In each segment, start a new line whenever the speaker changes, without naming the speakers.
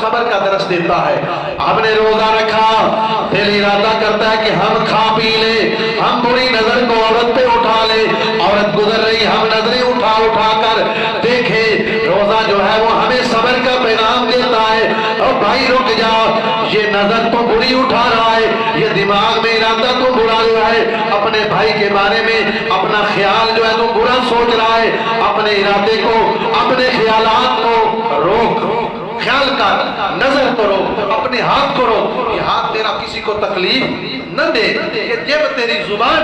صبر کا درس دیتا ہے. ہم نے روزہ رکھا، دل ارادہ کرتا ہے کہ ہم کھا پی لیں، ہم بری نظر کو عورت پہ اٹھا لیں، عورت گزر رہی ہم نظریں اٹھا اٹھا کر دیکھیں. روزہ جو ہے وہ ہمیں صبر کا پیغام دیتا ہے. اور بھائی رک جاؤ، یہ نظر تو بری اٹھا رہا ہے، یہ دماغ میں ارادہ تو برا جو ہے، اپنے بھائی کے بارے میں اپنا خیال جو ہے تو برا سوچ رہا ہے. اپنے ارادے کو، اپنے خیالات کو روک، خیال کر، نظر کو روک، اپنے ہاتھ کو روک. یہ ہاتھ تیرا کسی کو تکلیف نہ دے، یہ جب تیری زبان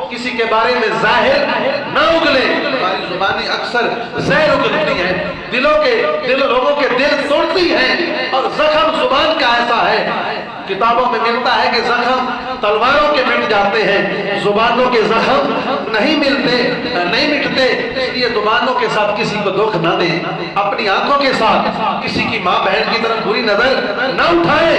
کسی کے بارے میں ظاہر نہ اگلے. ہماری زبانیں اکثر زہر اگلتی ہیں، لوگوں کے دل توڑتی ہیں. اور زخم زبان کا ایسا ہے، کتابوں میں ملتا ہے کہ زخم تلواروں کے مٹ جاتے ہیں، زبانوں کے زخم نہیں مٹتے. اس لیے زبانوں کے ساتھ کسی کو دکھ نہ دیں، اپنی آنکھوں کے ساتھ کسی کی ماں بہن کی طرف بری نظر نہ اٹھائے.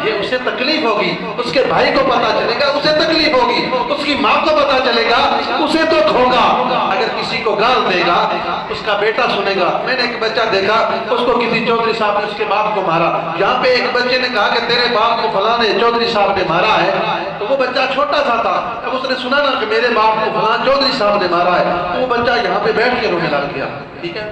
یہ اسے تکلیف ہوگی، اس کے بھائی کو پتا چلے گا اسے تکلیف ہوگی، اس کی ماں کو پتا چلے گا اسے دکھ ہوگا. اگر کسی کو گال دے گا اس کا بیٹا سنے گا. میں نے ایک بچہ دیکھا، اس کو کسی چودھری صاحب نے اس کے باپ کو مارا. یہاں پہ ایک بچے نے کہا کہ تیرے باپ کو فلاں نے چودھری صاحب نے مارا ہے. تو وہ بچہ چھوٹا سا تھا، اب اس نے سنا نا کہ میرے باپ کو فلاں چودھری صاحب نے مارا ہے، تو وہ بچہ یہاں پہ بیٹھ کے رونے لگ گیا. ٹھیک ہے،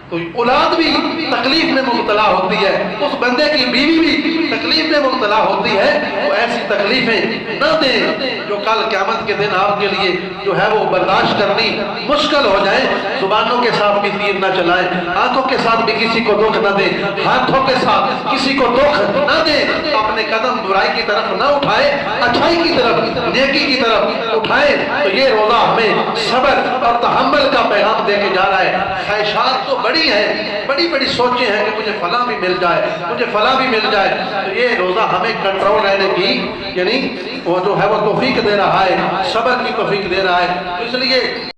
تو اولاد بھی تکلیف میں مبتلا ہوتی ہے، اس بندے کی بیوی بھی تکلیف میں مبتلا ہوتی ہے. تو ایسی تکلیفیں نہ دیں جو کل قیامت کے دن آپ کے لیے جو ہے وہ برداشت کرنی مشکل ہو جائے. زبانوں کے ساتھ بھی تیر نہ چلائیں، آنکھوں کے ساتھ بھی کسی کو دکھ نہ دیں، ہاتھوں کے ساتھ کسی کو دکھ نہ دیں. اپنے قدم برائی کی طرف نہ اٹھائے، اچھائی کی طرف، نیکی کی طرف اٹھائے. تو یہ روزہ ہمیں صبر اور تحمل کا پیغام دے کے جا رہا ہے. خواہشات تو بڑی ہیں، بڑی بڑی سوچیں ہیں کہ مجھے فلاں بھی مل جائے، مجھے فلاں بھی مل جائے. تو یہ روزہ ہمیں کنٹرول رہنے کی، یعنی وہ جو ہے وہ توفیق دے رہا ہے، صبر کی توفیق دے رہا ہے. تو اس لیے